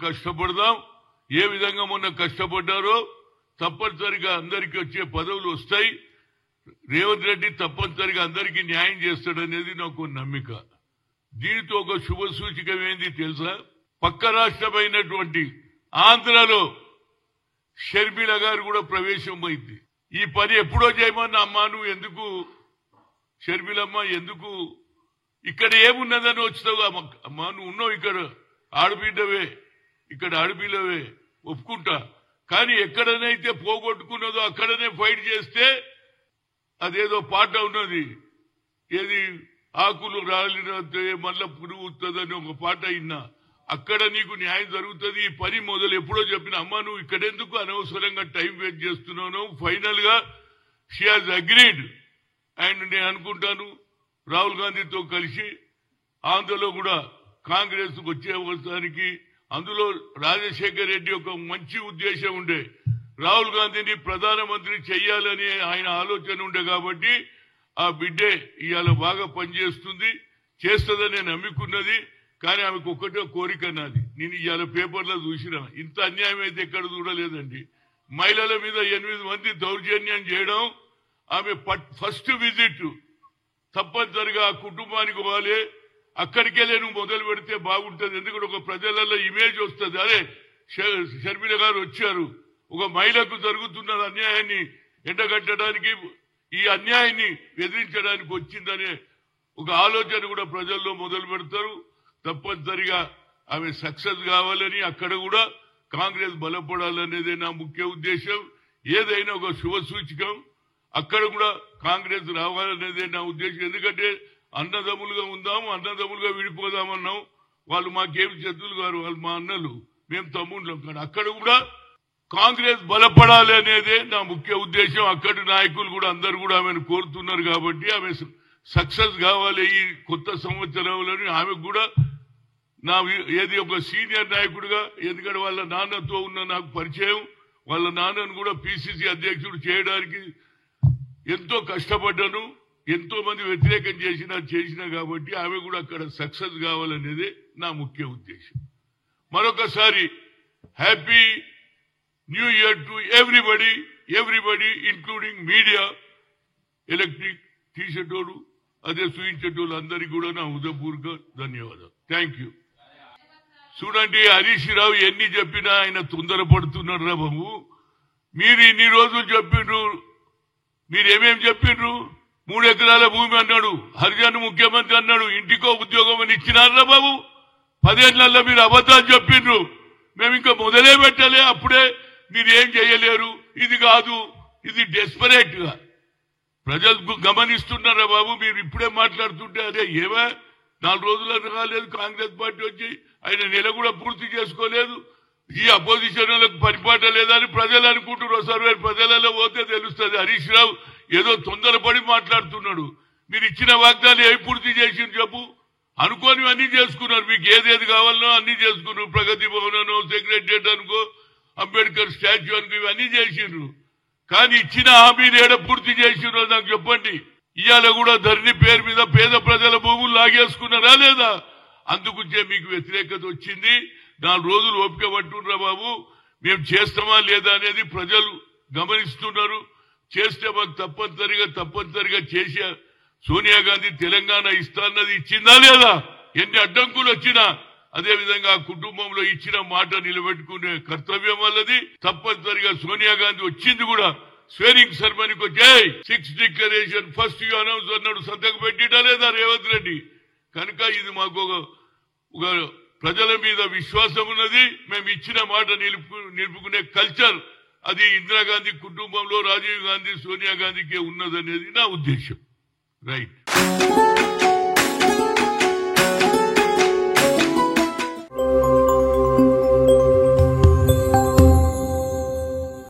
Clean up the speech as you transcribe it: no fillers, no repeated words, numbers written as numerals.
కష్టపడదాం. ఏ విధంగా మొన్న కష్టపడ్డారో తప్పనిసరిగా అందరికీ వచ్చే పదవులు వస్తాయి. రేవంత్ రెడ్డి తప్పనిసరిగా అందరికీ న్యాయం చేస్తాడనేది నాకు నమ్మిక. దీనితో ఒక శుభ సూచికం ఏంది తెలుసా? పక్క రాష్ట్రమైనటువంటి ఆంధ్రలో షర్మిల గారు కూడా ప్రవేశం అయింది. ఈ పని ఎప్పుడో చేయమన్నా అమ్మా నువ్వు ఎందుకు షర్మిలమ్మ ఎందుకు ఇక్కడ ఏమున్నదని వచ్చావు అమ్మా? నువ్వు ఉన్నావు ఇక్కడ ఆడబిడ్డవే, ఇక్కడ ఆడబిడ్డవే ఒప్పుకుంటా. కానీ ఎక్కడనైతే పోగొట్టుకున్నదో అక్కడనే ఫైట్ చేస్తే అదేదో పాట ఉన్నది, ఏది ఆకులు రాలినట్టే మళ్ళా పురుగుతుందని ఒక పాట అయినా అక్కడ నీకు న్యాయం జరుగుతుంది. ఈ పని మొదలు ఎప్పుడో చెప్పిన అమ్మ నువ్వు ఇక్కడెందుకు అనవసరంగా టైం వేస్ట్ చేస్తున్నావు? ఫైనల్ గా షీ హాజ్ అగ్రీడ్. అండ్ నేను అనుకుంటాను రాహుల్ గాంధీతో కలిసి ఆంధ్రలో కూడా కాంగ్రెస్ వచ్చే అవసరానికి అందులో రాజశేఖర్ రెడ్డి ఒక మంచి ఉద్దేశం ఉండే, రాహుల్ గాంధీని ప్రధానమంత్రి చెయ్యాలని ఆయన ఆలోచన ఉండే కాబట్టి ఆ బిడ్డే ఇవాళ బాగా పనిచేస్తుంది, చేస్తుందని నమ్ముకున్నది. కానీ ఆమెకు ఒక్కటే కోరిక నాది, నేను ఇవాళ పేపర్లో చూసిన ఇంత అన్యాయం అయితే ఎక్కడ చూడలేదండి. మహిళల మీద 8 మంది దౌర్జన్యం చేయడం, ఆమె ఫస్ట్ విజిట్ తప్పనిసరిగా ఆ కుటుంబానికి పోవాలి. అక్కడికెళ్ళే నువ్వు మొదలు పెడితే బాగుంటుంది. ఎందుకంటే ఒక ప్రజలలో ఇమేజ్ వస్తుంది, అరే షర్మిల గారు వచ్చారు, ఒక మహిళకు జరుగుతున్న అన్యాయాన్ని ఎండగట్టడానికి, ఈ అన్యాయాన్ని ఎదిరించడానికి వచ్చిందనే ఒక ఆలోచన కూడా ప్రజల్లో మొదలు పెడతారు. తప్పనిసరిగా ఆమె సక్సెస్ కావాలని, అక్కడ కూడా కాంగ్రెస్ బలపడాలనేదే నా ముఖ్య ఉద్దేశం. ఏదైనా ఒక శుభ సూచకం, అక్కడ కూడా కాంగ్రెస్ రావాలనేదే నా ఉద్దేశం. ఎందుకంటే అన్నదమ్ములుగా ఉందాము, అన్నదమ్ములుగా విడిపోదామన్నాం. వాళ్ళు మాకేమి శత్రులు గారు, వాళ్ళు మా అన్నలు, మేము తమ్ముళ్ళం. కానీ అక్కడ కూడా కాంగ్రెస్ బలపడాలి అనేదే నా ముఖ్య ఉద్దేశం. అక్కడి నాయకులు కూడా అందరు కూడా ఆమెను కోరుతున్నారు కాబట్టి ఆమె సక్సెస్ కావాలి ఈ కొత్త సంవత్సరంలో. ఆమెకు కూడా నా ఏది ఒక సీనియర్ నాయకుడిగా, ఎందుకంటే వాళ్ళ నాన్నతో ఉన్న నాకు పరిచయం, వాళ్ళ నాన్నను కూడా పిసిసి అధ్యక్షుడు చేయడానికి ఎంతో కష్టపడ్డాను, ఎంతో మంది వ్యతిరేకం చేసినా కాబట్టి ఆమె కూడా అక్కడ సక్సెస్ కావాలనేదే నా ముఖ్య ఉద్దేశం. మరొకసారి happy new year to everybody including media, electric తీసేటోడు అదే చూయించేటోళ్ళు అందరికీ కూడా నా హృదయపూర్వక ధన్యవాదాలు. Thank you. చూడండి హరీష్ రావు ఎన్ని చెప్పినా ఆయన తొందరపడుతున్నారు రా బాబు. మీరు ఇన్ని రోజులు చెప్పిండ్రు, మీరేమేం చెప్పిండ్రు? 3 ఎకరాల భూమి అన్నాడు, హరిజన్ ముఖ్యమంత్రి అన్నాడు, ఇంటికో ఉద్యోగం అని ఇచ్చినారా బాబు? 10 ఏళ్లలో మీరు అబద్ధాలు చెప్పిండ్రు. మేము ఇంకా మొదలే పెట్టలే, అప్పుడే మీరు ఏం చేయలేరు, ఇది కాదు, ఇది డెస్పరేట్ గా ప్రజలు గమనిస్తున్నారా బాబు? మీరు ఇప్పుడే మాట్లాడుతుంటే అదే ఏవా 4 రోజులు రాలేదు కాంగ్రెస్ పార్టీ వచ్చి, ఆయన నెల కూడా పూర్తి చేసుకోలేదు, ఈ అపోజిషన్ వాళ్ళకి పరిపాట లేదని ప్రజలు అనుకుంటున్నారు. సర్వే ప్రజలలో పోతే తెలుస్తుంది. హరీష్ రావు ఏదో తొందరపడి మాట్లాడుతున్నాడు. మీరు ఇచ్చిన వాగ్దానం ఏమి పూర్తి చేసింది చెప్పు? అనుకోని అన్ని చేసుకున్నారు, మీకు ఏదేది కావాలనో అన్ని చేసుకున్నారు. ప్రగతి భవన్ అనో, సెక్రటరియట్ అనుకో, అంబేద్కర్ స్టాచ్యూ అనుకో, ఇవన్నీ చేసిండ్రు. కానీ ఇచ్చిన హామీని ఏడ పూర్తి చేసిండ్రో నాకు చెప్పండి. ఇవాళ కూడా ధరణి పేరు మీద పేద ప్రజల భూములు లాగేసుకున్నారా లేదా? అందుకుంటే మీకు వ్యతిరేకత వచ్చింది. 4 రోజులు ఓపిక పట్టుండ్రా బాబు, మేము చేస్తామా లేదా అనేది ప్రజలు గమనిస్తున్నారు. చేస్తే మాకు తప్పనిసరిగా చేసే సోనియా గాంధీ తెలంగాణ ఇస్తాన్నది ఇచ్చిందా లేదా? ఎన్ని అడ్డంకులు వచ్చినా అదేవిధంగా కుటుంబంలో ఇచ్చిన మాట నిలబెట్టుకునే కర్తవ్యం వల్లది. తప్పనిసరిగా సోనియా గాంధీ వచ్చింది కూడా స్వేరింగ్ సెరమనీకి వచ్చే 6 డిక్లరేషన్ ఫస్ట్ యూ అనౌన్స్ అన్నాడు, సంతకం పెట్టిటా లేదా రేవంత్ రెడ్డి? కనుక ఇది మాకు ఒక ప్రజల మీద విశ్వాసం ఉన్నది. మేము ఇచ్చిన మాట నిలుపుకునే కల్చర్ అది ఇందిరాగాంధీ కుటుంబంలో రాజీవ్ గాంధీ, సోనియా గాంధీకే ఉన్నదనేది నా ఉద్దేశం. రైట్.